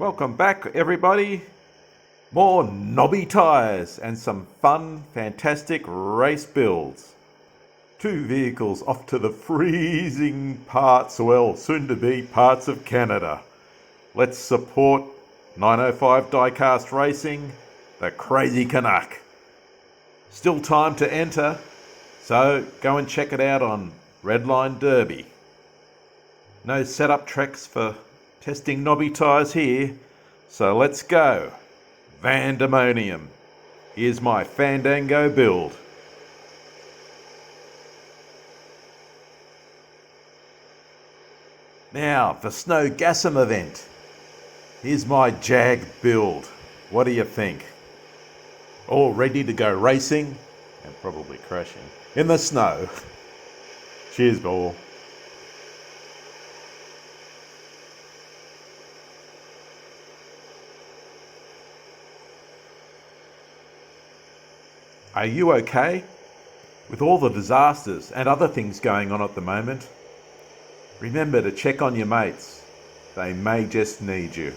Welcome back, everybody. More knobby tyres and some fun, fantastic race builds. 2 vehicles off to the freezing parts, well, soon to be parts of Canada. Let's support 905 Diecast Racing, the crazy Canuck. Still time to enter, so go and check it out on Redline Derby. No setup tracks for testing knobby tyres here, so let's go. Van-Damonium. Here's my Fandango build. Now, the Snow Gassem event. Here's my Jag build. What do you think? All ready to go racing, and probably crashing, in the snow. Cheers, ball. Are you okay? With all the disasters and other things going on at the moment, remember to check on your mates. They may just need you.